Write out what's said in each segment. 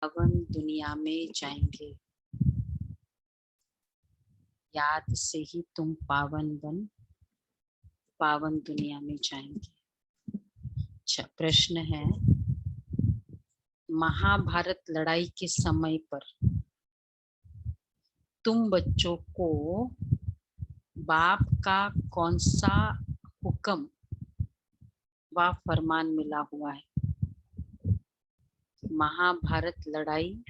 पावन दुनिया में जाएंगे। याद से ही तुम पावन बन पावन दुनिया में जाएंगे। अच्छा, प्रश्न है, महाभारत लड़ाई के समय पर तुम बच्चों को बाप का कौन सा हुक्म व फरमान मिला हुआ है? महाभारत लड़ाई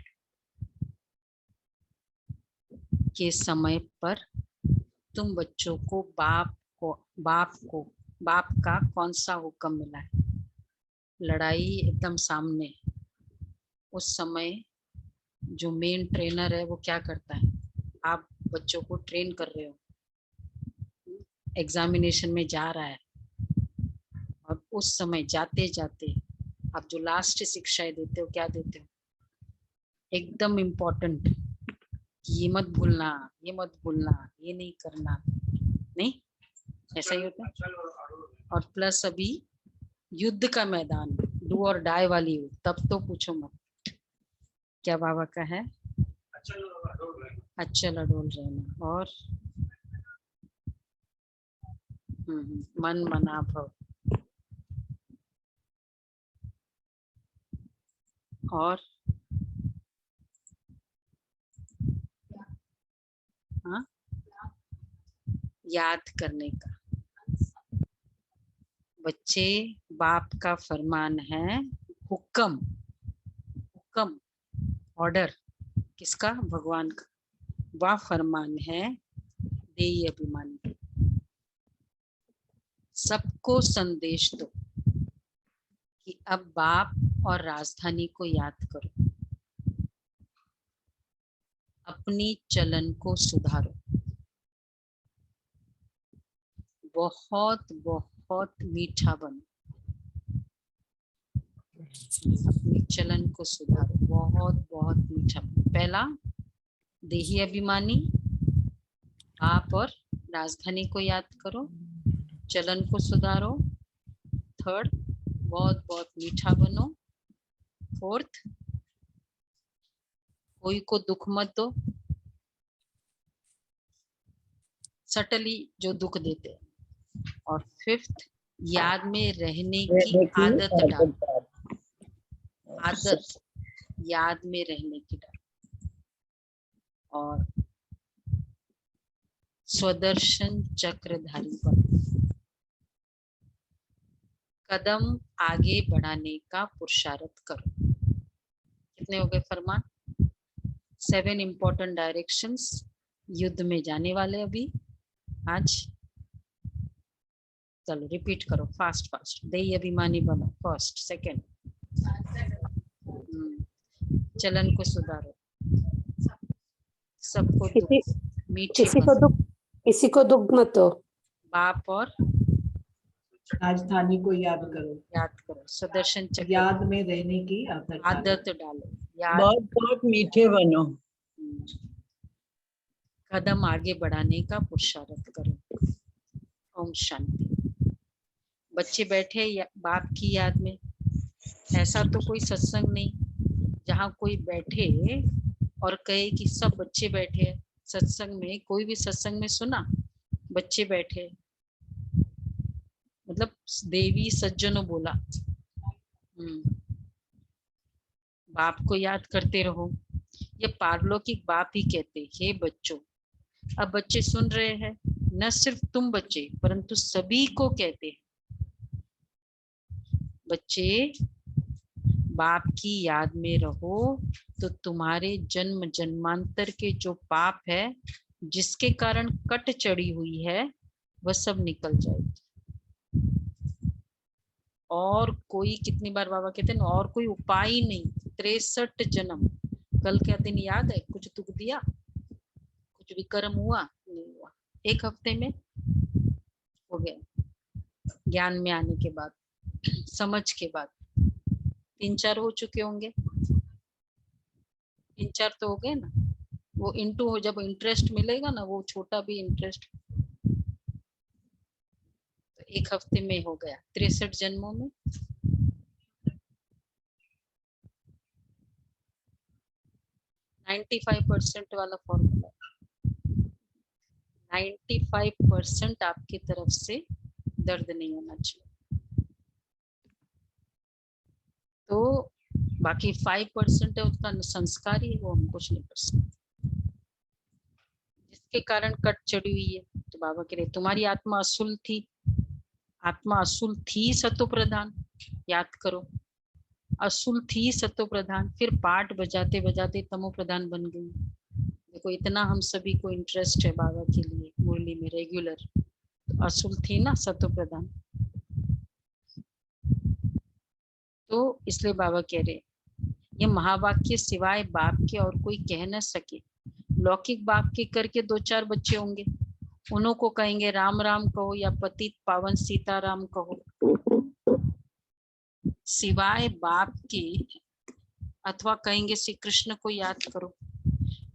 के समय पर तुम बच्चों को बाप का कौन सा हुक्म मिला है? लड़ाई एकदम सामने, उस समय जो मेन ट्रेनर है वो क्या करता है? आप बच्चों को ट्रेन कर रहे हो, एग्जामिनेशन में जा रहा है, और उस समय जाते जाते आप जो लास्ट शिक्षाएं देते हो, क्या देते हो? एकदम इम्पोर्टेंट, ये मत भूलना, ये मत भूलना, ये नहीं करना, नहीं ऐसा ही होता है। और प्लस अभी युद्ध का मैदान, डू और डाई वाली हो, तब तो पूछो मत। क्या बाबा का है? अचल अडोल रहना और मन मना भव। और हाँ, याद करने का। बच्चे, बाप का फरमान है, हुक्म, हुक्म, ऑर्डर किसका? भगवान का। वह फरमान है, देय अभिमानी, सबको संदेश दो कि अब बाप और राजधानी को याद करो, अपनी चलन को सुधारो, बहुत बहुत मीठा बनो, अपने चलन को सुधारो, बहुत बहुत मीठा बनो। पहला, देही अभिमानी, आप और राजधानी को याद करो, चलन को सुधारो। थर्ड, बहुत बहुत मीठा बनो। फोर्थ, कोई को दुख मत दो, सटली जो दुख देते हैं। और फिफ्थ, याद में रहने की आदत डालो, आदत, याद में रहने की डालो। और स्वदर्शन चक्रधारी बनो, कदम आगे बढ़ाने का पुरुषार्थ करो। कितने हो गए फरमान? 7 इंपॉर्टेंट डायरेक्शंस युद्ध में जाने वाले अभी आज। चलो रिपीट करो फास्ट फास्ट। देही अभिमानी बनो, फर्स्ट। सेकंड, चलन को सुधारो, सबको दुख, मीठे बनो, किसी को दुख मत दो, बाप और राजधानी को याद करो, याद करो, सुदर्शन चक्र याद में रहने की आदत डालो, याद, बहुत बहुत मीठे बनो, कदम आगे बढ़ाने का पुरुषार्थ करो। ओम शांति। बच्चे बैठे बाप की याद में। ऐसा तो कोई सत्संग नहीं जहाँ कोई बैठे और कहे कि सब बच्चे बैठे सत्संग में। कोई भी सत्संग में सुना बच्चे बैठे, मतलब देवी सज्जनों बोला, बाप को याद करते रहो। ये पारलौकिक बाप ही कहते, हे बच्चों। अब बच्चे सुन रहे हैं, न सिर्फ तुम बच्चे परंतु सभी को कहते हैं, बच्चे बाप की याद में रहो तो तुम्हारे जन्म जन्मांतर के जो पाप है, जिसके कारण कट चढ़ी हुई है, वह सब निकल जाएगी। और कोई, कितनी बार बाबा कहते हैं, और कोई उपाय ही नहीं। 63 जन्म। कल क्या दिन याद है? कुछ दुख दिया, कुछ विकर्म हुआ? नहीं हुआ। एक हफ्ते में हो गया। ज्ञान में आने के बाद, समझ के बाद 3-4 हो चुके होंगे। 3-4 तो हो गए ना। वो इंटू हो, जब इंटरेस्ट मिलेगा ना, वो छोटा भी इंटरेस्ट, तो एक हफ्ते में हो गया 63 जन्मों में। 95% वाला फॉर्मूला, 95% आपकी तरफ से दर्द नहीं होना चाहिए, तो बाकी 5% है उसका संस्कार ही है, वो हम कुछ नहीं कर सकते, जिसके कारण कट चढ़ी हुई है। तो बाबा कह रहे तुम्हारी आत्मा असुल थी, आत्मा असुल थी सतो प्रधान, याद करो, असुल थी सतो प्रधान, फिर पाठ बजाते बजाते तमो प्रधान बन गई। देखो इतना हम सभी को इंटरेस्ट है बाबा के लिए मुरली में रेगुलर, तो असुल थी ना सतो प्रधान, तो इसलिए बाबा कह रहे ये महावाक्य सिवाय बाप के और कोई कह न सके। लौकिक बाप के करके 2-4 बच्चे होंगे, उन्हों को कहेंगे राम राम कहो या पतित पावन सीताराम कहो, सिवाय बाप के, अथवा कहेंगे श्री कृष्ण को याद करो,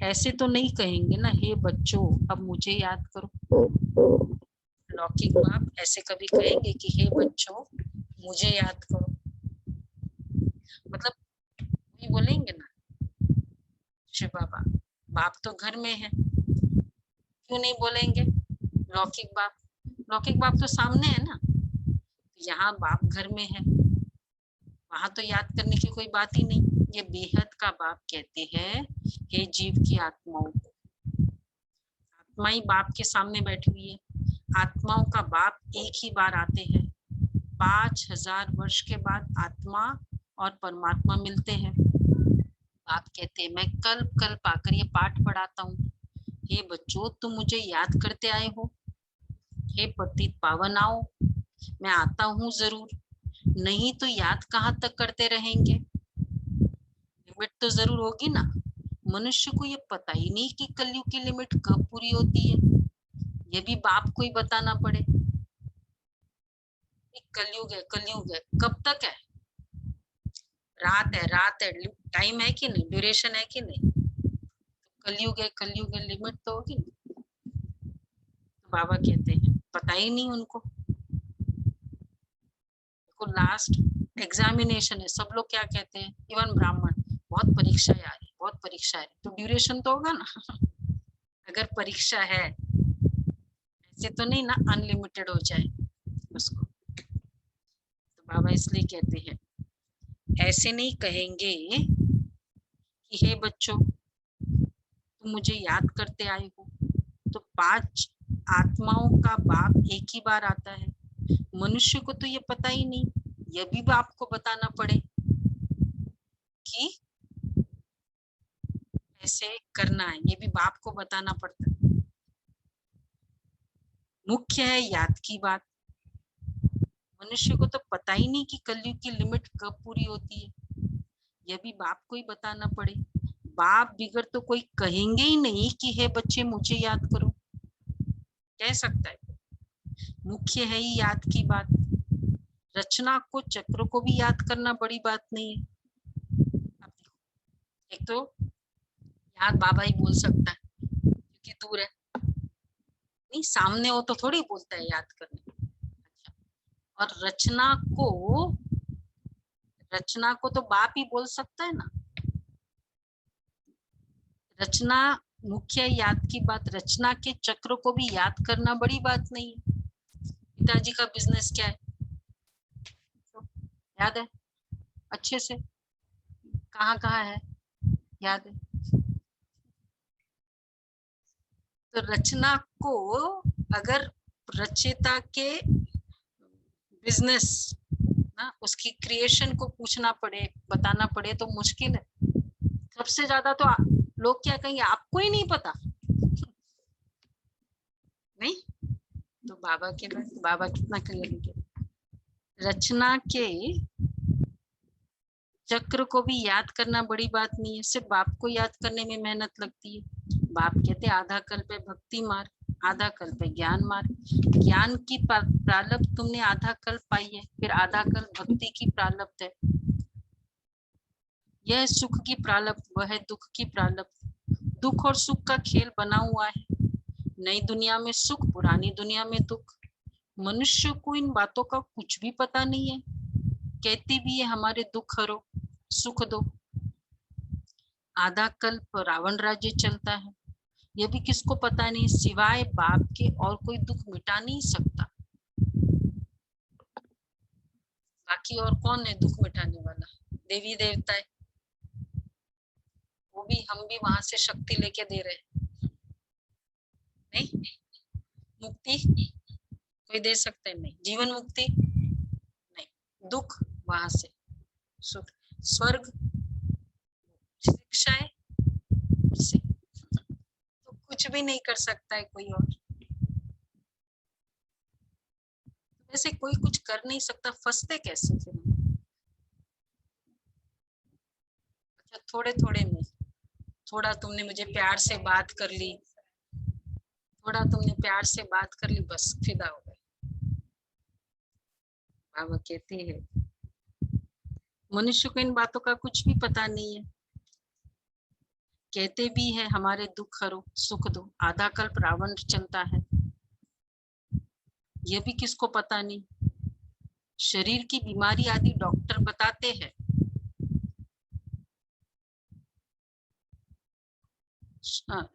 ऐसे तो नहीं कहेंगे ना हे बच्चों अब मुझे याद करो। लौकिक बाप ऐसे कभी कहेंगे कि हे बच्चों मुझे याद करो, मतलब नहीं बोलेंगे ना शिव बाबा, बाप तो घर में है, क्यों नहीं बोलेंगे लौकिक बाप, लौकिक बाप तो सामने है ना, यहाँ बाप घर में है, वहां तो याद करने की कोई बात ही नहीं। ये बेहद का बाप कहते हैं हे जीव की आत्माओं को, आत्मा ही बाप के सामने बैठी हुई है, आत्माओं का बाप एक ही बार आते हैं, 5000 वर्ष के बाद आत्मा और परमात्मा मिलते हैं। बाप कहते हैं मैं कल्प कल्प आकर ये पाठ पढ़ाता हूँ, हे बच्चों तुम मुझे याद करते आए हो, हे पतित पावन आओ, मैं आता हूँ जरूर, नहीं तो याद कहाँ तक करते रहेंगे, लिमिट तो जरूर होगी ना। मनुष्य को ये पता ही नहीं कि कलयुग की लिमिट कब पूरी होती है, ये भी बाप को ही बताना पड़े, कलयुग है कलयुग है, कब तक है, रात है, टाइम है कि नहीं, ड्यूरेशन है कि नहीं, कलयुग है लिमिट तो होगी। तो बाबा कहते हैं पता ही नहीं उनको, लास्ट एग्जामिनेशन है, सब लोग क्या कहते हैं, इवन ब्राह्मण बहुत परीक्षाएं आ रही, बहुत परीक्षा है, तो ड्यूरेशन तो होगा ना अगर परीक्षा है, ऐसे तो नहीं ना अनलिमिटेड हो जाए उसको। तो बाबा इसलिए कहते हैं ऐसे नहीं कहेंगे कि हे बच्चों तुम मुझे याद करते आए हो, तो 5 आत्माओं का बाप एक ही बार आता है, मनुष्य को तो ये पता ही नहीं, ये भी बाप को बताना पड़े कि ऐसे करना है, ये भी बाप को बताना पड़ता है। मुख्य है याद की बात, मनुष्य को तो पता ही नहीं कि कलयुग की लिमिट कब पूरी होती है, यह भी बाप को ही बताना पड़े, बाप बिगड़ तो कोई कहेंगे ही नहीं कि हे बच्चे मुझे याद करो, कह सकता है, मुख्य है ही याद की बात, रचना को चक्र को भी याद करना बड़ी बात नहीं है। एक तो याद बाबा ही बोल सकता है क्योंकि दूर है, नहीं सामने हो तो थोड़ी बोलता है याद करने। अच्छा, और रचना को तो बाप ही बोल सकता है ना, रचना मुख्य याद की बात, रचना के चक्र को भी याद करना बड़ी बात नहीं है। पिताजी का बिजनेस क्या है, याद है अच्छे से, कहाँ कहाँ है याद है, तो रचना को अगर रचयिता के बिजनेस ना उसकी क्रिएशन को पूछना पड़े, बताना पड़े तो मुश्किल है, सबसे ज्यादा तो लोग क्या कहेंगे आपको ही नहीं पता नहीं, तो बाबा के बाबा कितना कहेंगे, रचना के चक्र को भी याद करना बड़ी बात नहीं है, सिर्फ बाप को याद करने में मेहनत लगती है। बाप कहते आधा कल्प है भक्ति मार्ग, आधा कल्प है ज्ञान मार्ग, ज्ञान की प्रालब्ध तुमने आधा कल्प पाई है, फिर आधा कल्प भक्ति की प्रालब्ध है, यह सुख की प्रालब्ध वह है दुख की प्रालब्ध, दुख और सुख का खेल बना हुआ है, नई दुनिया में सुख पुरानी दुनिया में दुख, मनुष्य को इन बातों का कुछ भी पता नहीं है, कहती भी है हमारे दुख हरो सुख दो, आधा कल्प रावण राज्य चलता है, ये भी किसको पता नहीं, सिवाय बाप के और कोई दुख मिटा नहीं सकता। बाकी और कौन है दुख मिटाने वाला? देवी देवता है, वो भी हम भी वहां से शक्ति लेके दे रहे हैं। नहीं, मुक्ति कोई दे सकते नहीं, जीवन मुक्ति नहीं, दुख वहां से, सुख स्वर्ग शिक्षाएं से, तो कुछ भी नहीं कर सकता है कोई और। वैसे कोई कुछ कर नहीं सकता, फंसते कैसे फिर? अच्छा थोड़े थोड़े में, थोड़ा तुमने मुझे प्यार से बात कर ली, थोड़ा तुमने प्यार से बात कर ली, बस फिदा हो गए। बाबा कहते हैं मनुष्य को इन बातों का कुछ भी पता नहीं है, कहते भी है हमारे दुख हरो सुख दो, आधा कल्प रावण चलता है, ये भी किसको पता नहीं। शरीर की बीमारी आदि डॉक्टर बताते हैं,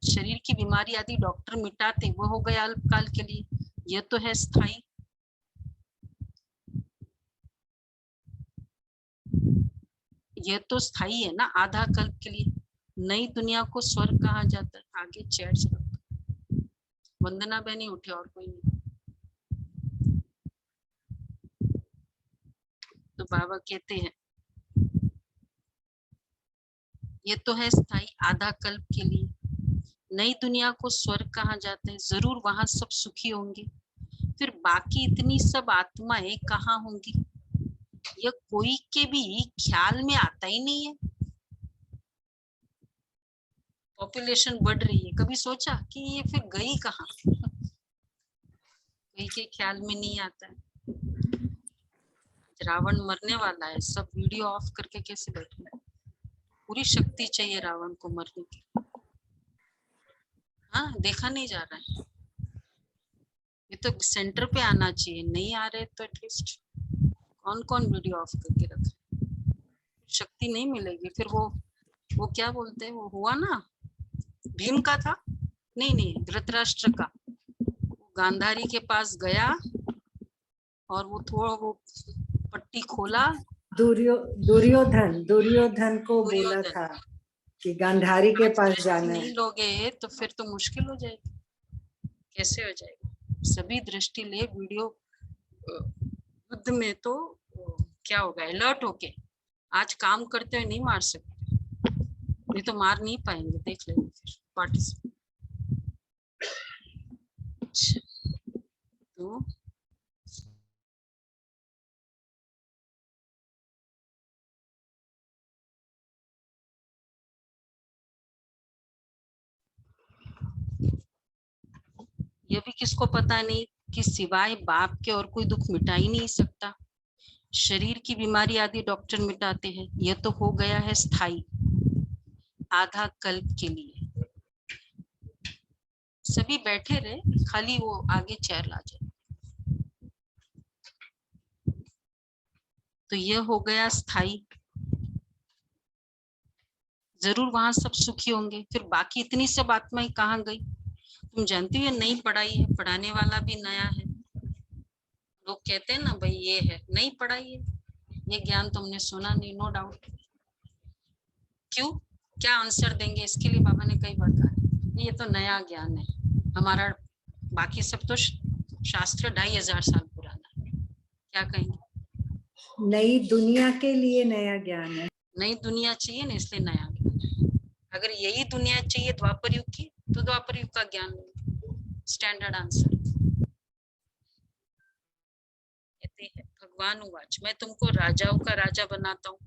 शरीर की बीमारी आदि डॉक्टर मिटाते, वो हो गया अल्पकाल के लिए, यह तो है स्थायी। यह तो स्थायी है ना, आधा कल्प के लिए। नई दुनिया को स्वर्ग कहा जाता है। आगे चैट से वंदना बहनी उठे और कोई नहीं। तो बाबा कहते हैं ये तो है स्थायी, आधा कल्प के लिए। नई दुनिया को स्वर्ग कहा जाता है, जरूर वहां सब सुखी होंगे। फिर बाकी इतनी सब आत्माएं कहाँ होंगी, यह कोई के भी ख्याल में आता ही नहीं है। पॉपुलेशन बढ़ रही है, कभी सोचा कि ये फिर गई कहाँ? कोई के ख्याल में नहीं आता है। रावण मरने वाला है, सब वीडियो ऑफ करके कैसे बैठे? पूरी शक्ति चाहिए रावण को मरने की। हाँ, देखा नहीं जा रहा है, ये तो सेंटर पे आना चाहिए, नहीं आ रहे तो एटलीस्ट कौन कौन वीडियो ऑफ करके रखे, शक्ति नहीं मिलेगी। फिर वो क्या बोलते हैं, वो हुआ ना भीम का था, नहीं धृतराष्ट्र का, गांधारी के पास गया और वो थोड़ा वो पट्टी खोला, दुर्योधन को बोला था कि गांधारी के पास जाना है। नहीं लोगे तो फिर तो मुश्किल हो जाएगी। कैसे हो जाएगा? सभी दृष्टि ले, वीडियो युद्ध में तो क्या होगा, अलर्ट होके आज काम करते हुए नहीं मार सकते, नहीं तो मार नहीं पाएंगे, देख लेंगे फिर पार्टिसिपेट। तो ये भी किसको पता नहीं कि सिवाय बाप के और कोई दुख मिटा ही नहीं सकता। शरीर की बीमारी आदि डॉक्टर मिटाते हैं, यह तो हो गया है स्थायी, आधा कल्प के लिए। सभी बैठे रहे, खाली वो आगे चेयर ला जाए। तो यह हो गया स्थायी, जरूर वहां सब सुखी होंगे। फिर बाकी इतनी सब आत्माएं कहाँ गई? तुम जानती हो ये नई पढ़ाई है, पढ़ाने वाला भी नया है। लोग कहते हैं ना भाई ये है नई पढ़ाई है, ये ज्ञान तुमने सुना नहीं, नो डाउट। क्यों, क्या आंसर देंगे इसके लिए? बाबा ने कई बार कहा ये तो नया ज्ञान है हमारा, बाकी सब तो शास्त्र 2500 साल पुराना है। क्या कहेंगे? नई दुनिया के लिए नया ज्ञान है। नई दुनिया चाहिए ना, इसलिए नया ज्ञान। अगर यही दुनिया चाहिए द्वापर युग की, तो द्वापर युग का ज्ञान स्टैंडर्ड आंसर। कहते हैं भगवान उवाच, मैं तुमको राजाओं का राजा बनाता हूँ,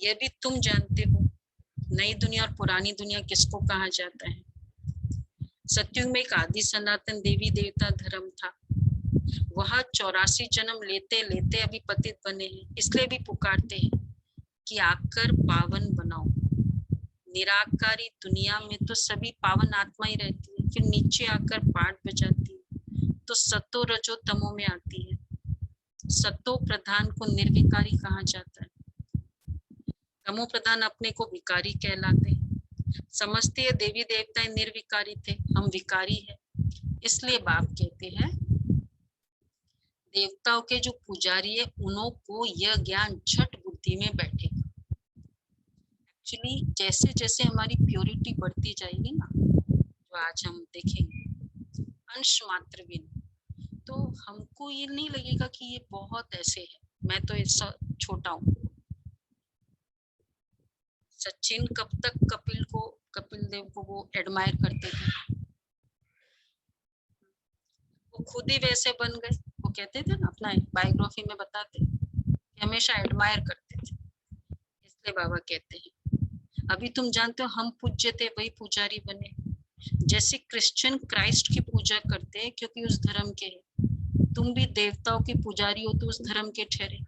यह भी तुम जानते हो। नई दुनिया और पुरानी दुनिया किसको कहा जाता है? सतयुग में एक आदि सनातन देवी देवता धर्म था, वह 84 जन्म लेते लेते अभी पतित बने हैं, इसलिए भी पुकारते हैं कि आकर पावन बनाओ। निराकारी दुनिया में तो सभी पावन आत्मा ही रहती है, फिर नीचे आकर पाठ बजाती है तो सतो रजो तमो में आती है। सतो प्रधान को निर्विकारी कहा जाता है। तमो प्रधान अपने को विकारी कहलाते हैं, समझते हैं देवी देवता निर्विकारी थे, हम विकारी है। इसलिए बाप कहते हैं देवताओं के जो पुजारी है उन्हों को यह ज्ञान झट बुद्धि में बैठेगा। एक्चुअली जैसे जैसे हमारी प्योरिटी बढ़ती जाएगी ना, जो आज हम देखेंगे अंश मात्र भी नहीं, तो हमको ये नहीं लगेगा कि ये बहुत ऐसे है, मैं तो ऐसा छोटा हूँ। सचिन कब तक कपिल देव को वो एडमायर करते थे, वो खुद ही वैसे बन गए। वो कहते थे ना, अपना बायोग्राफी में बताते कि हमेशा एडमायर करते थे। इसलिए बाबा कहते हैं अभी तुम जानते हो हम पूज्य थे, वही पुजारी बने। जैसे क्रिश्चियन क्राइस्ट की पूजा करते हैं क्योंकि उस धर्म के हैं, तुम भी देवताओं के पुजारी हो तो उस धर्म के ठहरे।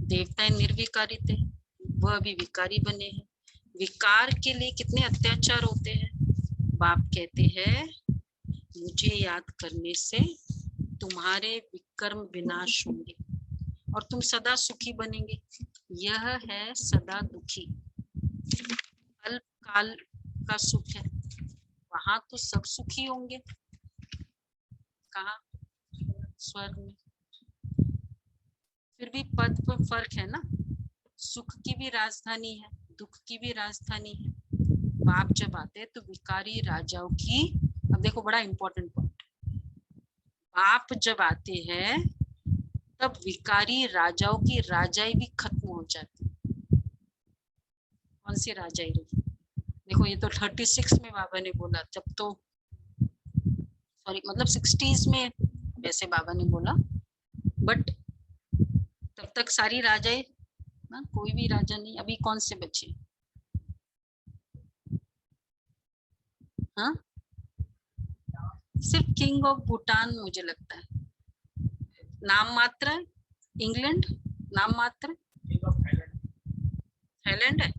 देवता निर्विकारी थे, वह अभी विकारी बने हैं। विकार के लिए कितने अत्याचार होते हैं। बाप कहते हैं मुझे याद करने से तुम्हारे विकर्म विनाश होंगे और तुम सदा सुखी बनेंगे। यह है सदा दुखी, अल्प काल का सुख है, वहां तो सब सुखी होंगे। कहाँ? स्वर्ग में। फिर भी पद पर फर्क है ना, सुख की भी राजधानी है, दुख की भी राजधानी है। बाप जब आते हैं तो विकारी राजाओं की, अब देखो बड़ा इंपॉर्टेंट पॉइंट, बाप जब आते हैं तब विकारी राजाओं की राजाई भी खत्म हो जाती है। कौन सी राजाई रही? देखो ये तो 36 में बाबा ने बोला, जब तो सॉरी मतलब 60s में वैसे बाबा ने बोला, बट तब तक सारी राजाएं ना, कोई भी राजा नहीं। अभी कौन से बचे? हाँ, सिर्फ किंग ऑफ भूटान मुझे लगता है, नाम मात्र है। इंग्लैंड नाम मात्र, थाईलैंड है,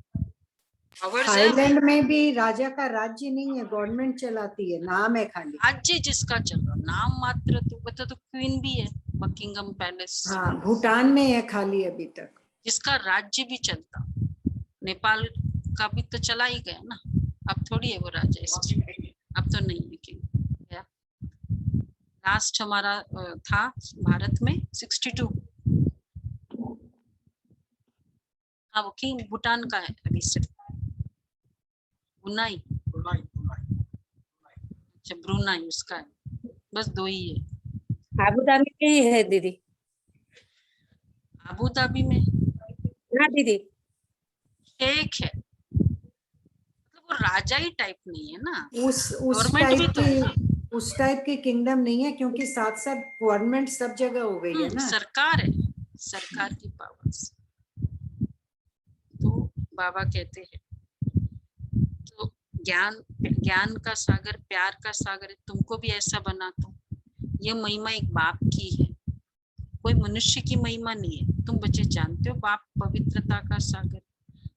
थाईलैंड में भी राजा का राज्य नहीं है, गवर्नमेंट चलाती है, नाम है खाली। राज्य जिसका चल रहा, नाम मात्र। तो बता, तो क्वीन भी है, बकिंगम पैलेस। हाँ, भूटान में है खाली अभी तक, जिसका राज्य भी चलता। नेपाल का भी तो चला ही गया ना, अब थोड़ी है वो राजा इसमें, अब तो नहीं है किंग। लास्ट हमारा था भारत में 62। हाँ, वो किंग भूटान का है अभी सिर्फ, ब्रुनाई। अच्छा, ब्रुनाई उसका है, बस 2 ही है। आबू धाबी में ही है दीदी। अबू धाबी में हाँ दीदी, एक है, मतलब वो राजा ही टाइप नहीं है ना, उस गवर्नमेंट भी टाइप तो है ना। की, उस टाइप की किंगडम नहीं है, क्योंकि साथ साथ गवर्नमेंट सब जगह हो गई है ना। सरकार है, सरकार की पावर्स। तो बाबा कहते हैं तो ज्ञान का सागर, प्यार का सागर है, तुमको भी ऐसा बनाता हूँ। ये महिमा एक बाप की है, कोई मनुष्य की महिमा नहीं है। तुम बच्चे जानते हो बाप पवित्रता का सागर,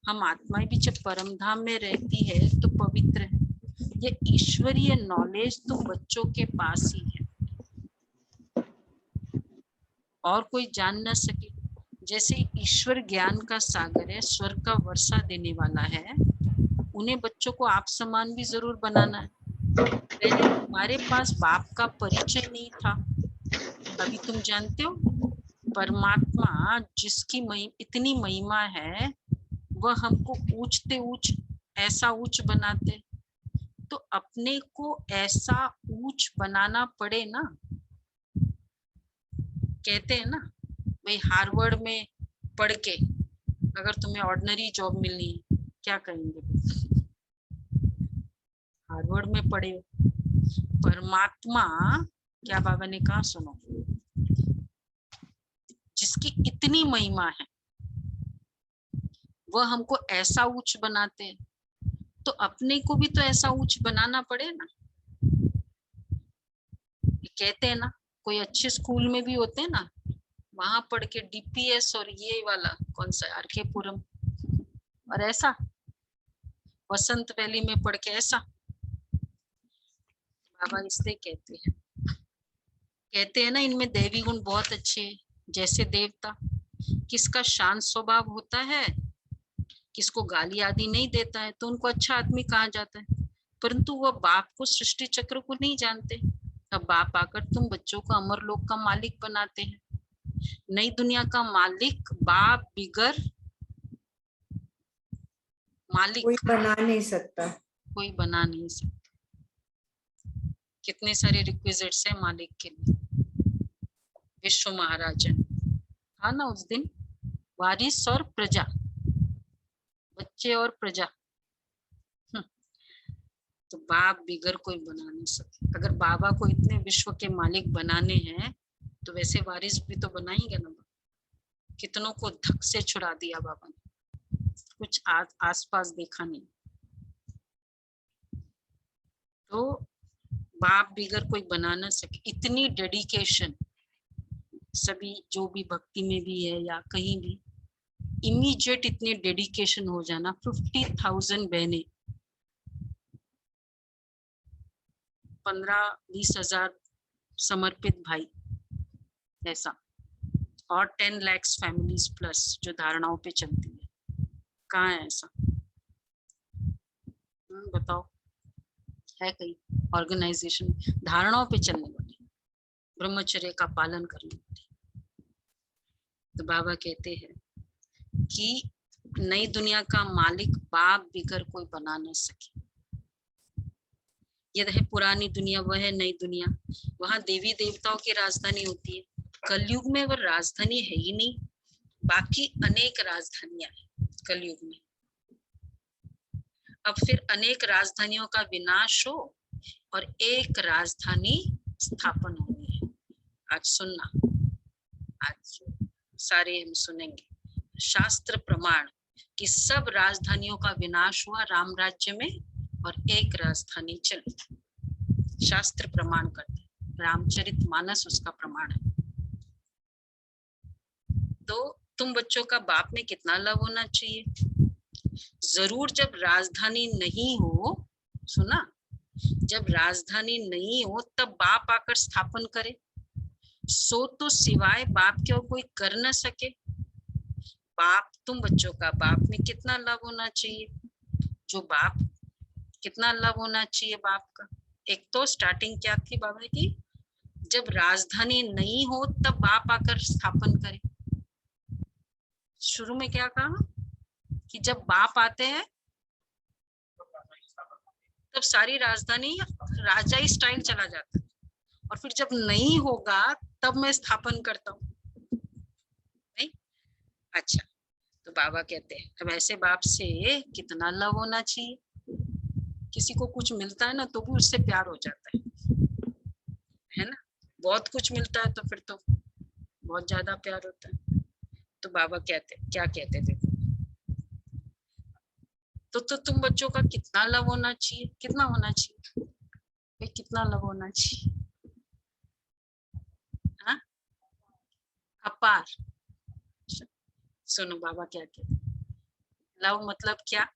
हम आत्माएं भी जब परम धाम में रहती है तो पवित्र है। ये ईश्वरीय नॉलेज तो बच्चों के पास ही है और कोई जान न सके। जैसे ईश्वर ज्ञान का सागर है, स्वर्ग का वर्षा देने वाला है, उन्हें बच्चों को आप समान भी जरूर बनाना है। पहले हमारे पास बाप का परिचय नहीं था, अभी तुम जानते हो परमात्मा जिसकी इतनी महिमा है, वह हमको ऊंचते ऊंच ऐसा ऊंच बनाते, तो अपने को ऐसा ऊंच बनाना पड़े ना। कहते हैं ना भाई, हार्वर्ड में पढ़ के अगर तुम्हें ऑर्डिनरी जॉब मिलनी है, क्या करेंगे? हार्वर्ड में पढ़े। परमात्मा, क्या बाबा ने कहा सुनो, जिसकी इतनी महिमा है वह हमको ऐसा ऊंच बनाते हैं, तो अपने को भी तो ऐसा ऊंच बनाना पड़े ना। कहते हैं ना, कोई अच्छे स्कूल में भी होते हैं ना, वहां पढ़ के डीपीएस और ये वाला कौन सा आरके पुरम, और ऐसा वसंत वैली में पढ़ के ऐसा। बाबा इसलिए कहते हैं ना, इनमें दैवी गुण बहुत अच्छे हैं। जैसे देवता, किसका शांत स्वभाव होता है? किसको गाली आदि नहीं देता है तो उनको अच्छा आदमी कहा जाता है, परंतु वह बाप को, सृष्टि चक्र को नहीं जानते। अब बाप आकर तुम बच्चों को अमरलोक का मालिक बनाते हैं। नई दुनिया का मालिक बाप बिगर मालिक कोई बना नहीं सकता। कोई बना नहीं सकता। कितने सारे रिक्विजिट्स है मालिक के लिए। विश्व महाराजन था ना उस दिन, वारिस और प्रजा, बच्चे और प्रजा। तो बाप बिगर कोई बना नहीं सकता। अगर बाबा को इतने विश्व के मालिक बनाने हैं तो वैसे वारिस भी तो बनाएंगे ना। कितनों को धक से छुड़ा दिया बाबा ने, कुछ आसपास देखा नहीं। तो बाप बिगर कोई बना ना सके। इतनी डेडिकेशन सभी जो भी भक्ति में भी है या कहीं भी, इमीडिएट इतनी डेडिकेशन हो जाना। 50,000 बहनें, 15-20 हजार समर्पित भाई, ऐसा, और 10 लाख फैमिलीज प्लस जो धारणाओं पे चलती है। कहाँ है ऐसा? बताओ, है कहीं ऑर्गेनाइजेशन धारणाओं पे चलने वाली, ब्रह्मचर्य का पालन करने वाली? तो बाबा कहते हैं कि नई दुनिया का मालिक बाप बिगर कोई बना न सके। यह है पुरानी दुनिया, वह है नई दुनिया। वहां देवी देवताओं की राजधानी होती है। कलयुग में वह राजधानी है ही नहीं, बाकी अनेक राजधानियां हैं कलयुग में। अब फिर अनेक राजधानियों का विनाश हो और एक राजधानी स्थापन होनी है। आज सुनना, आज सारे हम सुनेंगे शास्त्र प्रमाण कि सब राजधानियों का विनाश हुआ राम राज्य में और एक राजधानी चली। शास्त्र प्रमाण करते, रामचरितमानस उसका प्रमाण है। तो तुम बच्चों का बाप में कितना लव होना चाहिए? जरूर जब राजधानी नहीं हो, सुना, जब राजधानी नहीं हो तब बाप आकर स्थापन करे। सो तो सिवाय बाप के और कोई कर न सके। बाप, तुम बच्चों का बाप में कितना लव होना चाहिए? जो बाप, कितना लव होना चाहिए बाप का? एक तो स्टार्टिंग क्या थी बाबा की, जब राजधानी नहीं हो तब बाप आकर स्थापन करे। शुरू में क्या कहा कि जब बाप आते हैं तब सारी राजधानी राजाई स्टाइल चला जाता है, और फिर जब नहीं होगा तब मैं स्थापन करता हूँ। नहीं? अच्छा, तो बाबा कहते हैं अब ऐसे बाप से कितना लव होना चाहिए। किसी को कुछ मिलता है ना तो भी उससे प्यार हो जाता है ना। बहुत कुछ मिलता है तो फिर तो बहुत ज्यादा प्यार होता है। तो बाबा कहते, क्या कहते थे, तो तुम बच्चों का कितना लव होना चाहिए? कितना होना चाहिए? कितना लव होना चाहिए? हाँ, अपार। सुनो बाबा क्या कहते, लव मतलब क्या?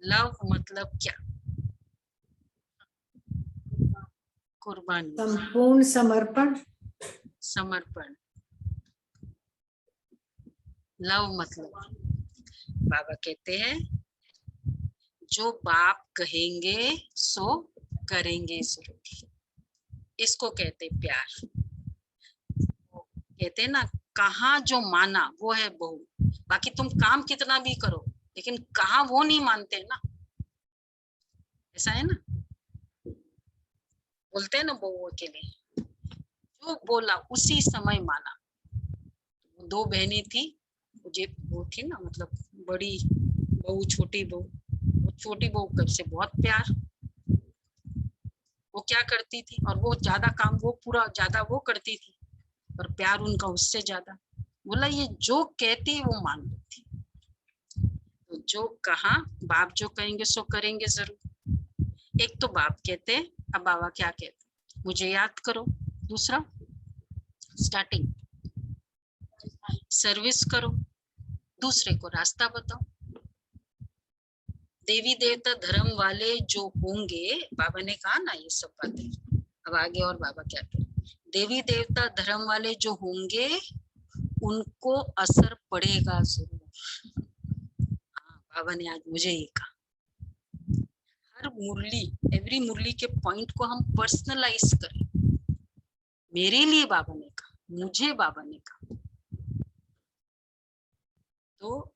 लव मतलब क्या? कुर्बानी, संपूर्ण समर्पण। समर्पण। लव मतलब, बाबा कहते हैं जो बाप कहेंगे सो करेंगे जरूर। इसको कहते प्यार। कहते हैं ना, कहाँ जो माना वो है बहू। बाकी तुम काम कितना भी करो लेकिन कहाँ वो नहीं मानते ना। ऐसा है ना, बोलते हैं ना बहुओं के लिए, जो बोला उसी समय माना। दो बहनें थी, मुझे वो थी ना, मतलब बड़ी बहू छोटी बहू। छोटी बहू से बहुत प्यार, वो क्या करती थी, और वो ज्यादा काम वो पूरा ज्यादा वो करती थी, और प्यार उनका उससे ज्यादा। बोला ये जो कहती है वो मान लेती। तो जो कहा, बाप जो कहेंगे सो करेंगे जरूर। एक तो बाप कहते हैं, अब बाबा क्या कहते, मुझे याद करो। दूसरा, स्टार्टिंग, सर्विस करो, दूसरे को रास्ता बताओ। देवी देवता धर्म वाले जो होंगे, बाबा ने कहा ना ये सब बातें। अब आगे और बाबा क्या कहते, देवी देवता धर्म वाले जो होंगे उनको असर पड़ेगा जरूर। बाबा ने आज मुझे ये कहा। हर मुरली, एवरी मुरली के पॉइंट को हम पर्सनलाइज करें। मेरे लिए बाबा ने कहा, मुझे बाबा ने कहा, तो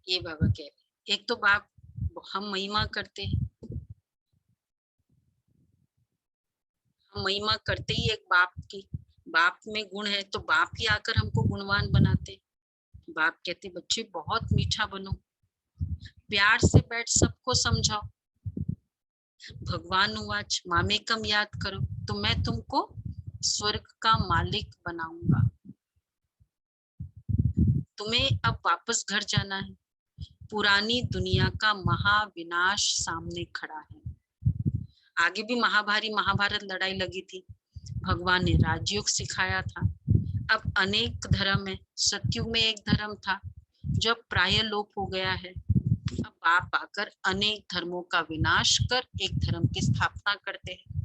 ये बाबा कह रहे। एक तो बाप हम महिमा करते हैं, हम महिमा करते ही एक बाप की, बाप में गुण है तो बाप ही आकर हमको गुणवान बनाते। बाप कहते बच्चे बहुत मीठा बनो, प्यार से बैठ सबको समझाओ। भगवान उवाच मामेकम याद करो तो मैं तुमको स्वर्ग का मालिक बनाऊंगा। तुम्हें अब वापस घर जाना है। पुरानी दुनिया का महाविनाश सामने खड़ा है। आगे भी महाभारत लड़ाई लगी थी, भगवान ने राजयोग सिखाया था। अब अनेक धर्म है, सतयुग में एक धर्म था जब प्राय लोप हो गया है। अब बाप आकर अनेक धर्मों का विनाश कर एक धर्म की स्थापना करते हैं।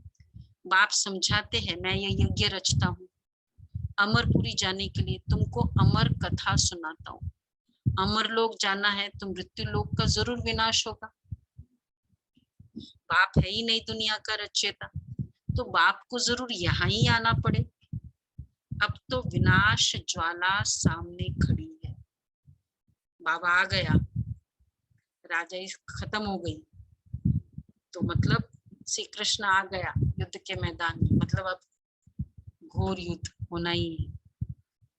बाप समझाते हैं मैं ये यज्ञ रचता हूँ अमरपुरी जाने के लिए, तुमको अमर कथा सुनाता हूँ। अमर लोक जाना है तो मृत्यु लोक का जरूर विनाश होगा। बाप है ही नहीं दुनिया का रचयिता, तो बाप को जरूर यहाँ ही आना पड़े। अब तो विनाश ज्वाला सामने खड़ी है। बाबा आ गया, राजा खत्म हो गई, तो मतलब श्री कृष्ण आ गया युद्ध के मैदान में, मतलब अब घोर युद्ध होना ही है।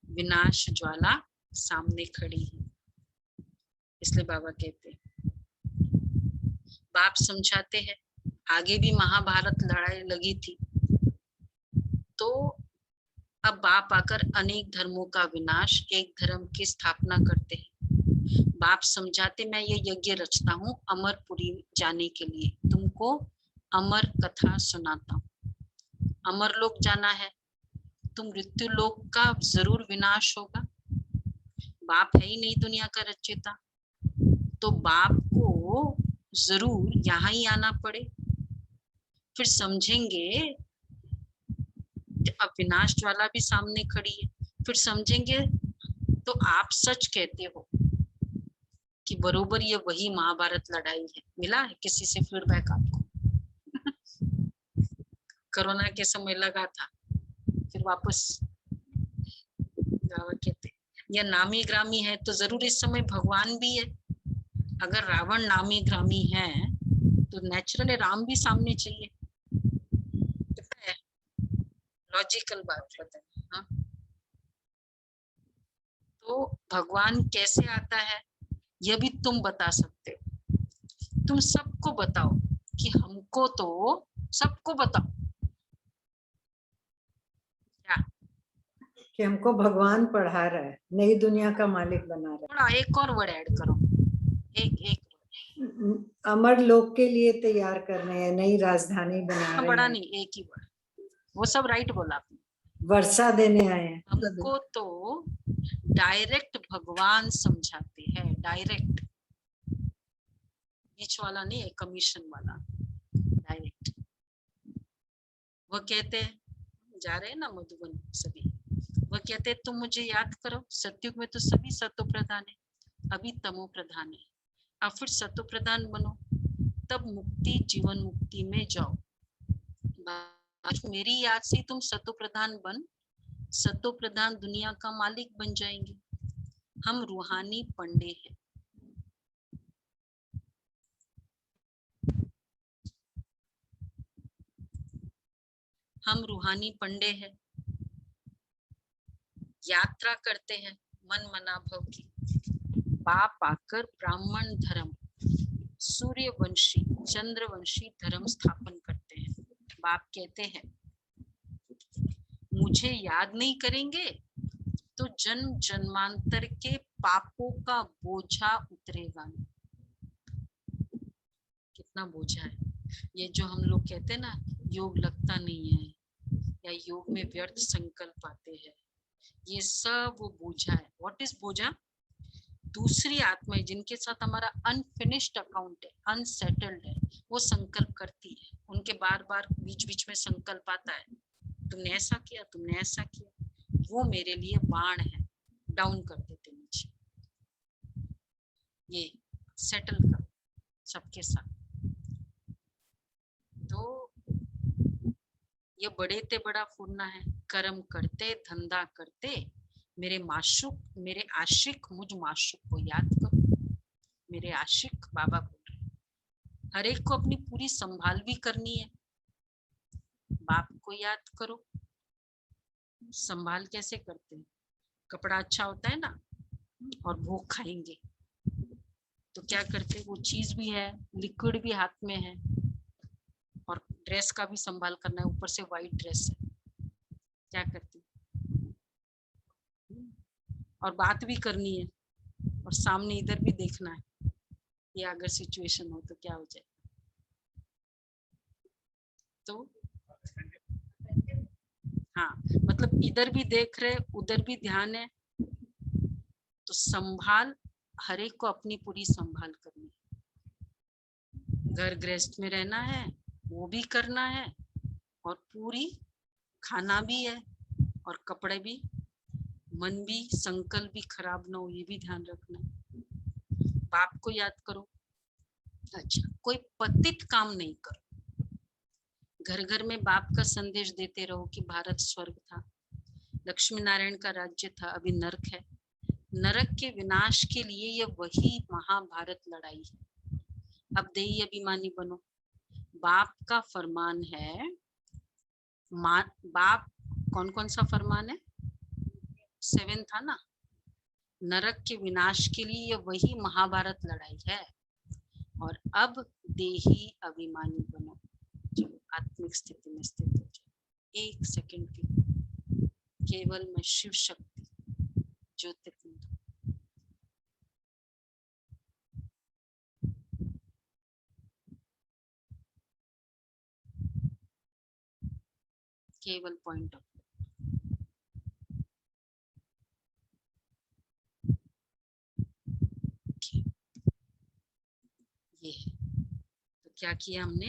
विनाश ज्वाला सामने खड़ी है, इसलिए बाबा कहते हैं। बाप समझाते हैं आगे भी महाभारत लड़ाई लगी थी, तो अब बाप आकर अनेक धर्मों का विनाश एक धर्म की स्थापना करते हैं। बाप समझाते मैं ये यज्ञ रचता हूँ अमरपुरी जाने के लिए, तुमको अमर कथा सुनाता हूँ। अमर लोक जाना है तो मृत्यु लोक का जरूर विनाश होगा। बाप है ही नहीं दुनिया का रचयिता, तो बाप को जरूर यहाँ ही आना पड़े। फिर समझेंगे अब विनाश ज्वाला भी सामने खड़ी है, फिर समझेंगे तो आप सच कहते हो कि बरोबर ये वही महाभारत लड़ाई है। मिला है किसी से फीडबैक आपको? कोरोना के समय लगा था, फिर वापस कहते या नामी ग्रामी है तो जरूर इस समय भगवान भी है। अगर रावण नामी ग्रामी है तो नेचुरली राम भी सामने चाहिए। लॉजिकल बात बताए। हाँ, तो भगवान कैसे आता है यह भी तुम बता सकते हो। तुम सबको बताओ कि हमको तो सबको बताओ क्या कि हमको भगवान पढ़ा रहा है, नई दुनिया का मालिक बना रहा थोड़ा एक और वर्ड ऐड करो, एक है, अमर लोक के लिए तैयार कर रहे हैं, नई राजधानी बना रहे बड़ा हैं, नहीं, एक ही वर्ड, वो सब राइट बोला आपने। वर्षा देने आए हैं। हमको तो डायरेक्ट भगवान समझाते हैं, डायरेक्ट, बीच वाला नहीं है, कमीशन वाला, डायरेक्ट। वो कहते हैं जा रहे हैं ना मधुबन सभी, वो कहते हैं तुम मुझे याद करो, सतयुग में तो सभी सतो प्रधान है, अभी तमो प्रधान है, अब फिर सतो प्रधान बनो, तब मुक्ति जीवन मुक्ति में जाओ। मेरी याद से तुम सतो प्रधान बन, सतो प्रधान दुनिया का मालिक बन जाएंगे। हम रूहानी पंडे हैं। हम रूहानी पंडे हैं, यात्रा करते हैं मन मना भव की। बाप आकर ब्राह्मण धर्म, सूर्यवंशी, चंद्रवंशी धर्म स्थापन करते हैं। बाप कहते हैं मुझे याद नहीं करेंगे तो जन्म जन्मांतर के पापों का बोझा उतरेगा नहीं। कितना बोझा है ये, जो हम लोग कहते हैं ना योग लगता नहीं है या योग में व्यर्थ संकल्प आते हैं, ये सब वो बोझा है। व्हाट इज बोझा? दूसरी आत्माएं जिनके साथ हमारा अनफिनिश्ड अकाउंट है, अनसेटल्ड है, वो संकल्प करती है, उनके बार बार बीच बीच में संकल्प आता है, तुमने ऐसा किया, तुमने ऐसा किया, वो मेरे लिए बाण है, डाउन कर देते नीचे। ये सेटल करो सबके साथ। तो ये बड़े ते बड़ा फुरना है, कर्म करते धंधा करते मेरे माशुक मेरे आशिक मुझ माशुक को याद करो। मेरे आशिक बाबा बोल रहे, हर एक को अपनी पूरी संभाल भी करनी है। बाप को याद करो। संभाल कैसे करते हैं? कपड़ा अच्छा होता है ना, और भूख खाएंगे तो क्या करते हैं, वो चीज भी है, लिक्विड भी हाथ में है, और ड्रेस का भी संभाल करना है, ऊपर से वाइट ड्रेस है, क्या करते हैं? और बात भी करनी है, और सामने इधर भी देखना है, ये अगर सिचुएशन हो तो क्या हो जाए। तो हाँ, मतलब इधर भी देख रहे, उधर भी ध्यान है, तो संभाल, हर एक को अपनी पूरी संभाल करनी है। घर गृहस्थ में रहना है, वो भी करना है, और पूरी खाना भी है, और कपड़े भी, मन भी, संकल्प भी खराब ना हो, ये भी ध्यान रखना है। बाप को याद करो। अच्छा, कोई पतित काम नहीं करो। घर घर में बाप का संदेश देते रहो कि भारत स्वर्ग था, लक्ष्मी नारायण का राज्य था, अभी नरक है। नरक के विनाश के लिए ये वही महाभारत लड़ाई है। अब देही अभिमानी बनो। बाप का फरमान है, बाप कौन कौन सा फरमान है? 7 था ना। नरक के विनाश के लिए ये वही महाभारत लड़ाई है। और अब देही अभिमानी बनो, जो आत्मिक स्थिति में स्थित हो जाए। 1 सेकंड की केवल मैं शिव शक्ति ज्योतिर्पिंड, केवल पॉइंट ऑफ ये है। तो क्या किया हमने?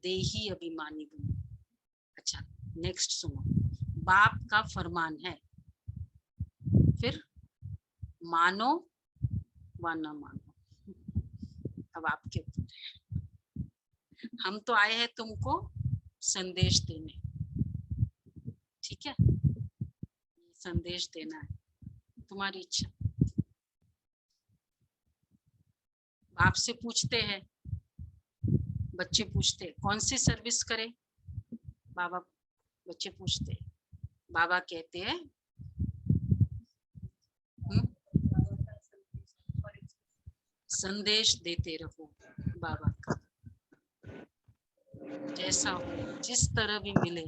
देही अभिमानी बनो। अच्छा, नेक्स्ट सुनो। बाप का फरमान है, फिर मानो व न मानो, अब आपके ऊपर। हम तो आए हैं तुमको संदेश देने, ठीक है? संदेश देना है, तुम्हारी इच्छा। बाप से पूछते हैं, बच्चे पूछते कौन सी सर्विस करें? बाबा, बच्चे पूछते, बाबा कहते हैं संदेश देते रहो बाबा का, जैसा हो, जिस तरह भी मिले,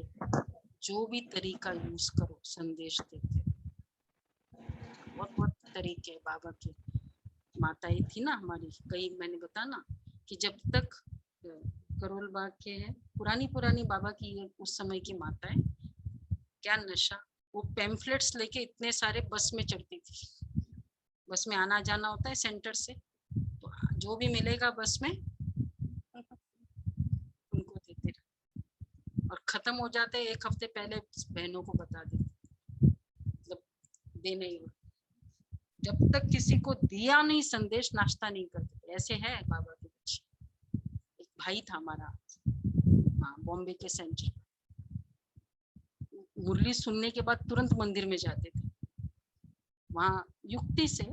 जो भी तरीका यूज करो, संदेश देते। बहुत बहुत तरीके हैं बाबा के। माताएं थी ना हमारी, कई मैंने बताया ना कि जब तक करोल बाग के हैं, पुरानी बाबा की उस समय की माताएं, क्या नशा, वो पैम्फलेट्स लेके इतने सारे बस में चढ़ती थी। बस में आना जाना होता है सेंटर से, तो जो भी मिलेगा बस में उनको देते रहे, और खत्म हो जाते 1 हफ्ते पहले बहनों को बता देते, मतलब देने ही। जब तक किसी को दिया नहीं संदेश, नाश्ता नहीं करते। ऐसे है बाबा के बच्चे। एक भाई था हमारा, हाँ, बॉम्बे के सेंटर, मुरली सुनने के बाद तुरंत मंदिर में जाते थे, वहाँ युक्ति से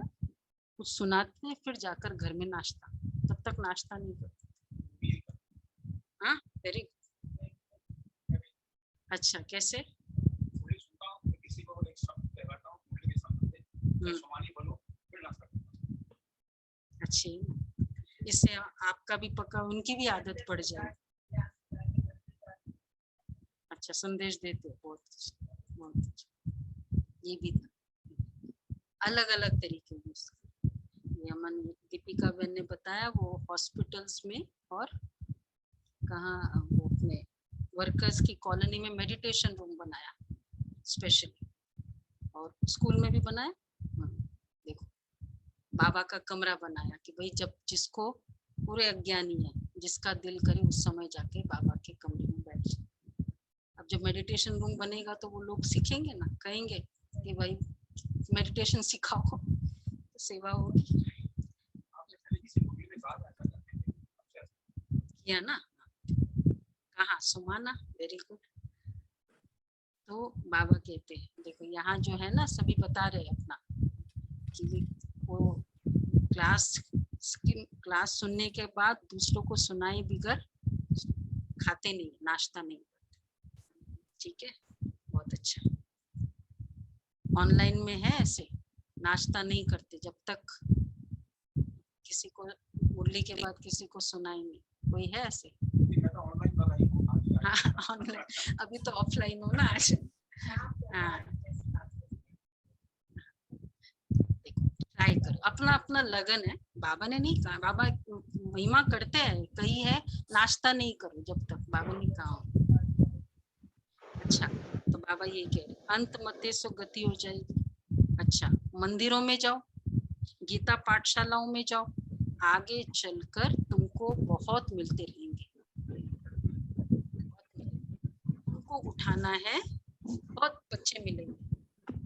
कुछ सुनाते, फिर जाकर घर में नाश्ता, तब तक नाश्ता नहीं करते। हाँ, वेरी अच्छा। कैसे? अच्छी, इससे आपका भी पक्का उनकी भी आदत पड़ जाए। अच्छा, संदेश देते, बहुत अच्छा। ये भी अलग अलग तरीके यूज। ये अमन दीपिका बहन ने बताया, वो हॉस्पिटल्स में और कहाँ, वो अपने वर्कर्स की कॉलोनी में मेडिटेशन रूम बनाया स्पेशली, और स्कूल में भी बनाया। देखो, बाबा का कमरा बनाया कि भाई जब जिसको पूरे अज्ञानी है, जिसका दिल करे उस समय जाके बाबा के कमरे में बैठ जाए। अब जब मेडिटेशन रूम बनेगा तो वो लोग सीखेंगे ना, कहेंगे कि भाई मेडिटेशन सिखाओ, तो सेवा होगी। किया ना, कहा सुमाना, वेरी गुड। तो बाबा कहते हैं देखो यहाँ जो है ना सभी बता रहे अपना कि वो क्लास सुनने के बाद दूसरों को सुनाए बिगर खाते नहीं, नाश्ता नहीं करते। ठीक है, बहुत अच्छा। ऑनलाइन में है ऐसे, नाश्ता नहीं करते जब तक किसी को मुरली के बाद किसी को सुनाए नहीं। कोई है ऐसे? हाँ ऑनलाइन, अभी तो ऑफलाइन हो ना आज। हाँ ट्राई करो, अपना अपना लगन है। बाबा ने नहीं कहा, बाबा महिमा करते हैं, कही है नाश्ता नहीं करो जब तक, बाबा ने कहा। अच्छा, तो बाबा ये कह रहे अंत मते सो गति हो जाएगी। अच्छा, मंदिरों में जाओ, गीता पाठशालाओं में जाओ, आगे चलकर तुमको बहुत मिलते रहेंगे। तुमको उठाना है, बहुत बच्चे मिलेंगे।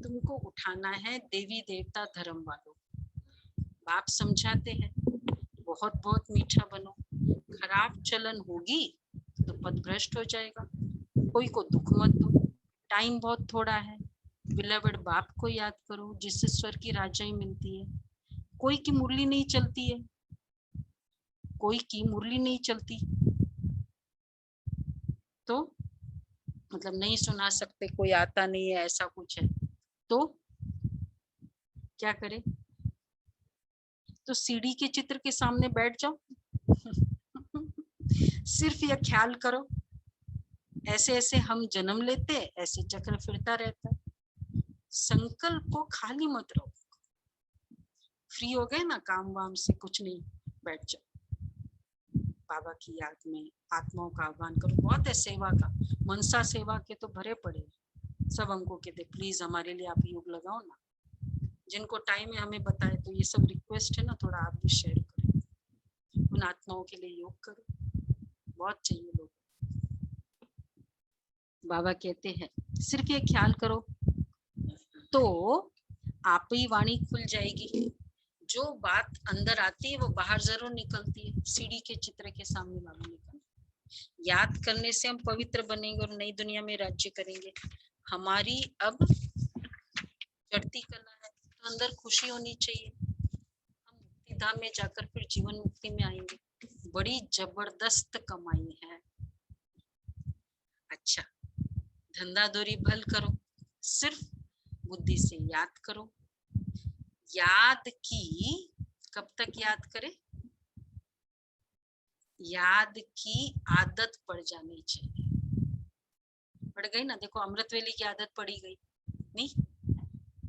तुमको उठाना है देवी देवता धर्म वालों। बाप समझाते हैं बहुत बहुत मीठा बनो, खराब चलन होगी तो पथभ्रष्ट हो जाएगा। कोई को दुख मत दो, टाइम बहुत थोड़ा है। बिलवड बाप को याद करो जिससे स्वर की राजाई मिलती है। कोई की मुरली नहीं चलती है, कोई की मुरली नहीं चलती तो मतलब नहीं सुना सकते, कोई आता नहीं है, ऐसा कुछ है तो क्या करे? तो सीढ़ी के चित्र के सामने बैठ जाओ। सिर्फ यह ख्याल करो ऐसे ऐसे हम जन्म लेते, ऐसे चक्र फिरता रहता है। संकल्प को खाली मत रहो। फ्री हो गए ना काम वाम से, कुछ नहीं, बैठ जाओ बाबा की याद में, आत्माओं का आह्वान करो। बहुत है सेवा का, मनसा सेवा के तो भरे पड़े। सब हमको कहते प्लीज हमारे लिए आप योग लगाओ ना। जिनको टाइम है हमें बताए, तो ये सब रिक्वेस्ट है ना, थोड़ा आप भी शेयर करें। उन आत्माओं के लिए योग करो, बहुत चाहिए लोग। बाबा कहते हैं सिर्फ ये ख्याल करो तो आप ही वाणी खुल जाएगी। जो बात अंदर आती है वो बाहर जरूर निकलती है। सीढ़ी के चित्र के सामने बाबा निकल, याद करने से हम पवित्र बनेंगे और नई दुनिया में राज्य करेंगे। हमारी अब चढ़ती कला है तो अंदर खुशी होनी चाहिए। हम मुक्ति धाम में जाकर फिर जीवन मुक्ति में आएंगे। बड़ी जबरदस्त कमाई है। अच्छा, धंधा दोरी भल करो, सिर्फ बुद्धि से याद करो। याद की कब तक याद करें? याद की आदत पड़ जानी चाहिए। पड़ गई ना, देखो अमृत वेली की आदत पड़ी गई नहीं,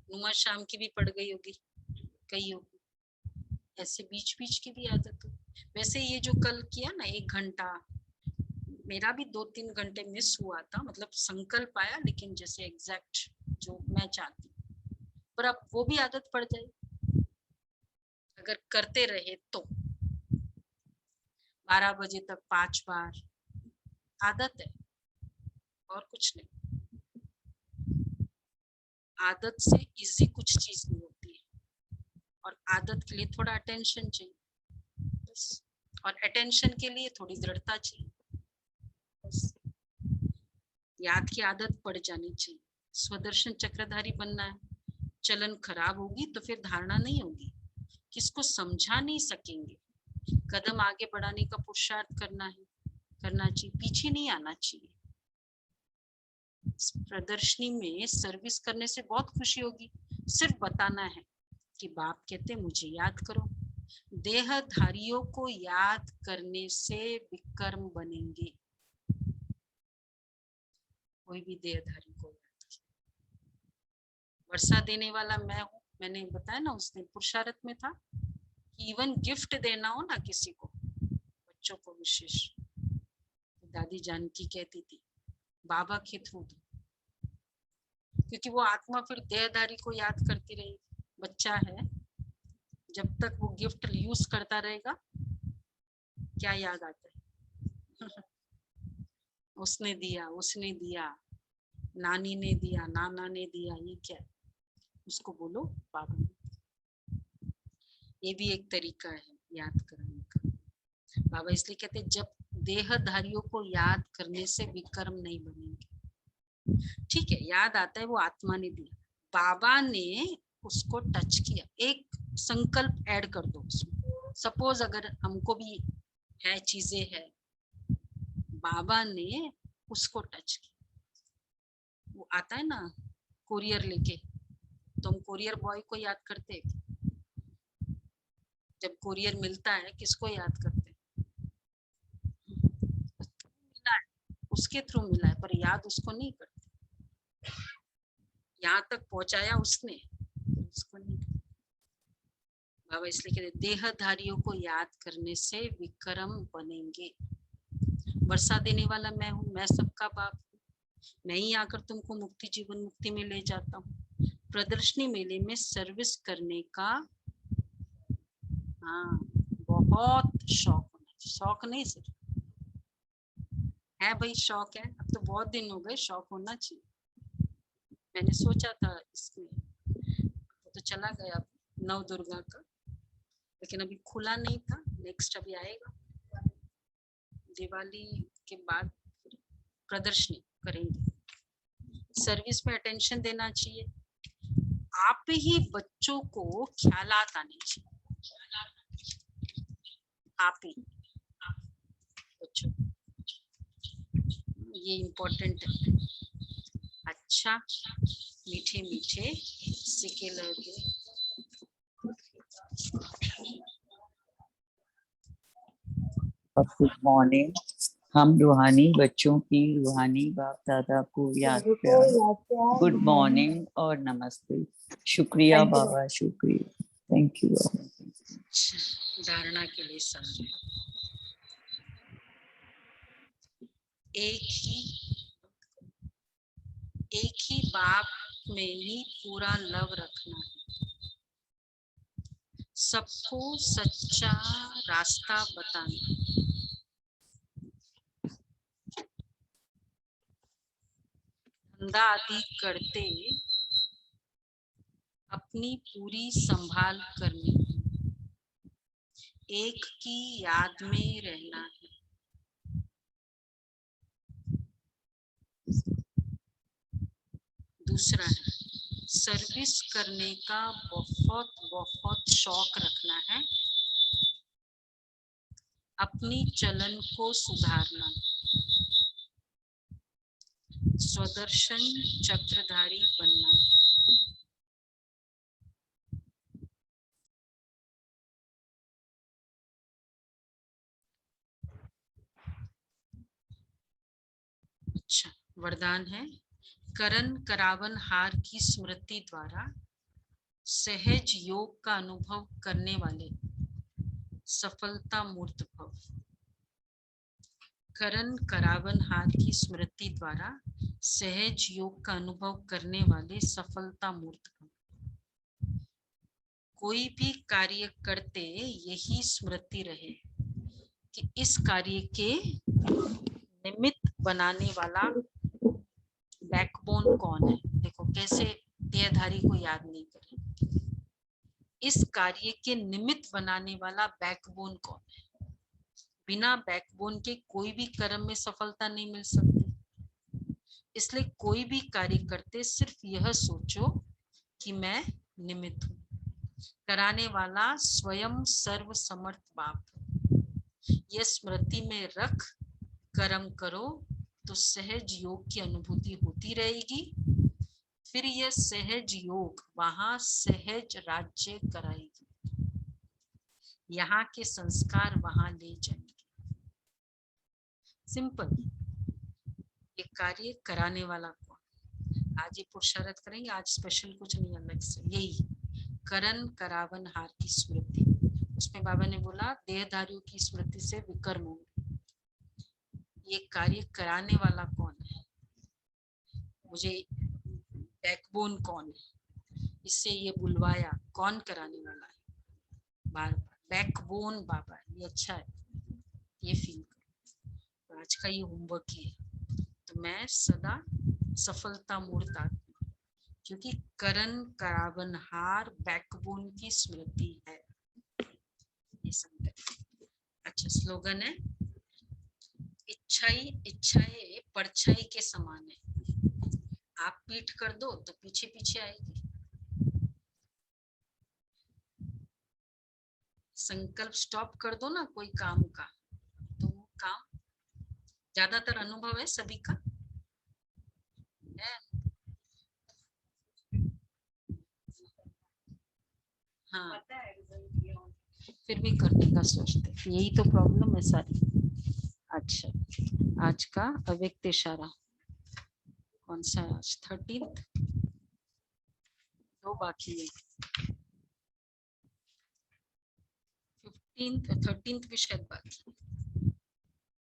नुमा शाम की भी पड़ गई होगी, कई होगी, ऐसे बीच बीच की भी आदत हो। वैसे ये जो कल किया ना 1 घंटा, मेरा भी 2-3 घंटे मिस हुआ था, मतलब संकल्प आया लेकिन जैसे एग्जैक्ट जो मैं चाहती, पर अब वो भी आदत पड़ जाए अगर करते रहे तो। 12 बजे तक 5 बार, आदत है और कुछ नहीं। आदत से इजी कुछ चीज नहीं होती है, और आदत के लिए थोड़ा अटेंशन चाहिए बस, और अटेंशन के लिए थोड़ी दृढ़ता चाहिए बस। याद की आदत पड़ जानी चाहिए। स्वदर्शन चक्रधारी बनना है। चलन खराब होगी तो फिर धारणा नहीं होगी, किसको समझा नहीं सकेंगे। कदम आगे बढ़ाने का पुरुषार्थ करना चाहिए, पीछे नहीं आना चाहिए। प्रदर्शनी में सर्विस करने से बहुत खुशी होगी, सिर्फ बताना है कि बाप कहते मुझे याद करो। देहधारियों को याद करने से विकर्म बनेंगे। कोई भी देहधारी को याद, वर्षा देने वाला मैं हूँ, मैंने बताया ना उस दिन पुरुषार्थ में था कि इवन गिफ्ट देना हो ना किसी को, बच्चों को विशेष, दादी जानकी कहती थी बाबा के थ्रू दो, क्योंकि वो आत्मा फिर देहधारी को याद करती रहेगी। बच्चा है, जब तक वो गिफ्ट यूज करता रहेगा क्या याद आता है? उसने दिया, नानी ने दिया, नाना ने दिया, ये क्या है? उसको बोलो बाबा ने। ये भी एक तरीका है याद कराने का। बाबा इसलिए कहते जब देहधारियों को याद करने से विकर्म नहीं बनेंगे। ठीक है, याद आता है वो आत्मा ने दिया, बाबा ने उसको टच किया, एक संकल्प ऐड कर दो उसमें। सपोज अगर हमको भी है, चीजें है, बाबा ने उसको टच किया, वो आता है ना कोरियर लेके, तो हम कोरियर बॉय को याद करते हैं। जब कोरियर मिलता है किसको याद करते हैं? मिला है, उसके थ्रू मिला है, पर याद उसको नहीं करते। यहाँ तक पहुंचाया उसने, उसको नहीं करते। बाबा इसलिए कहते देहधारियों को याद करने से विक्रम बनेंगे। वर्षा देने वाला मैं हूँ, मैं सबका बाप हूँ, मैं ही आकर तुमको मुक्ति जीवन मुक्ति में ले जाता हूँ। प्रदर्शनी मेले में सर्विस करने का हाँ बहुत शौक होना, शौक नहीं सिर्फ है भाई, शौक है, अब तो बहुत दिन हो गए, शौक होना चाहिए। मैंने सोचा था इसमें, तो चला गया नव दुर्गा का, लेकिन अभी खुला नहीं था, नेक्स्ट अभी आएगा दिवाली के बाद प्रदर्शनी करेंगे। सर्विस में अटेंशन देना चाहिए, आप ही बच्चों को ख्यालात आने चाहिए, आप ही बच्चों, ये इम्पोर्टेंट है। अच्छा मीठे मीठे सिक्के लगे। Good morning. हम रूहानी बच्चों की रूहानी बाप दादा को याद प्यार गुड मॉर्निंग और नमस्ते। शुक्रिया बाबा, शुक्रिया, थैंक यू। धारणा के लिए सारे एक ही बाप में ही पूरा लव रखना है, सबको सच्चा रास्ता बताना, धंधा आदि करते अपनी पूरी संभाल करनी, एक की याद में रहना है। दूसरा है सर्विस करने का बहुत बहुत शौक रखना है, अपनी चलन को सुधारना, स्वदर्शन चक्रधारी बनना, अच्छा वरदान है करण करावन हार की स्मृति द्वारा सहज योग का अनुभव करने वाले सफलता मूर्त भव। करण करावन हार की स्मृति द्वारा सहज योग का अनुभव करने वाले सफलता मूर्त भव। कोई भी कार्य करते यही स्मृति रहे कि इस कार्य के निमित्त बनाने वाला बैकबोन कौन है। देखो कैसे देहधारी को याद नहीं करें, इस कार्य के निमित्त बनाने वाला बैकबोन कौन है। बिना बैकबोन के कोई भी कर्म में सफलता नहीं मिल सकती। इसलिए कोई भी कार्य करते सिर्फ यह सोचो कि मैं निमित्त हूँ, कराने वाला स्वयं सर्व समर्थ बाप। यह स्मृति में रख कर्म करो तो सहज योग की अनुभूति होती रहेगी, फिर यह सहज योग वहां सहज राज्य कराएगी, यहाँ के संस्कार वहां ले जाएंगे। सिंपल, ये कार्य कराने वाला कौन। आज ये पुरुषार्थ करेंगे, आज स्पेशल कुछ नहीं, अलग से यही करण करावन हार की स्मृति। उसमें बाबा ने बोला देहधारियों की स्मृति से विकर्म होंगे, ये कार्य कराने वाला कौन है, मुझे बैकबोन कौन है, इससे ये बुलवाया, कौन कराने वाला है। बार बार बैकबोन बाबा, ये अच्छा है, ये फील करो। तो आज का ये होमवर्क ही है, तो मैं सदा सफलता मूर्त आत्मा, क्योंकि करण करावन हार बैकबोन की स्मृति है, ये संकल्प। अच्छा स्लोगन है इच्छाएं परछाई के समान है। आप पीठ कर दो तो पीछे पीछे आएगी। संकल्प स्टॉप कर दो ना कोई काम का, तो वो काम, ज्यादातर अनुभव है सभी का है। हाँ, फिर भी करने का सोचते, यही तो प्रॉब्लम है सारी। अच्छा, आज का अव्यक्त इशारा कौन सा है आज? 13th, 2 बाकी है। 13th भी शायद बाकी।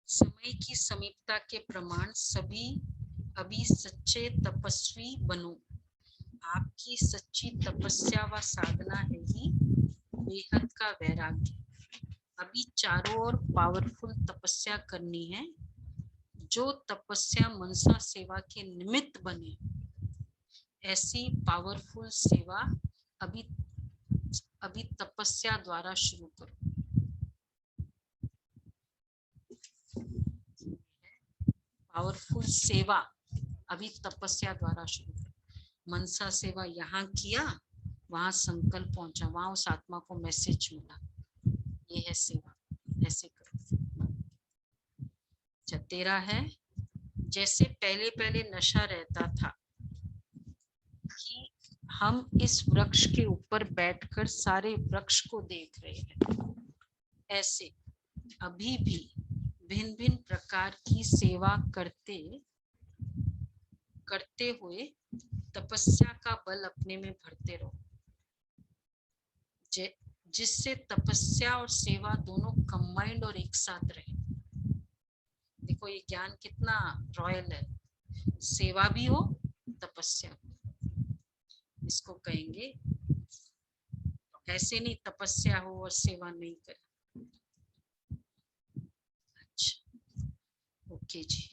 समय की समीपता के प्रमाण सभी अभी सच्चे तपस्वी बनो। आपकी सच्ची तपस्या व साधना है ही बेहद का वैराग्य। अभी चारों ओर पावरफुल तपस्या करनी है। जो तपस्या मनसा सेवा के निमित्त बने, ऐसी पावरफुल सेवा अभी तपस्या द्वारा शुरू करो। पावरफुल सेवा अभी तपस्या द्वारा शुरू करो। मनसा सेवा यहाँ किया, वहां संकल्प पहुंचा, वहां उस आत्मा को मैसेज मिला, ये है सेवा, ऐसे करो। अच्छा, 13 है, जैसे पहले पहले नशा रहता था कि हम इस वृक्ष के ऊपर बैठकर सारे वृक्ष को देख रहे हैं, ऐसे अभी भी भिन्न भिन्न प्रकार की सेवा करते हुए तपस्या का बल अपने में भरते रहो, जिससे तपस्या और सेवा दोनों कंबाइंड और एक साथ रहे। देखो ये ज्ञान कितना रॉयल है, सेवा भी हो तपस्या भी, इसको कहेंगे। ऐसे नहीं तपस्या हो और सेवा नहीं करे। अच्छा, ओके जी।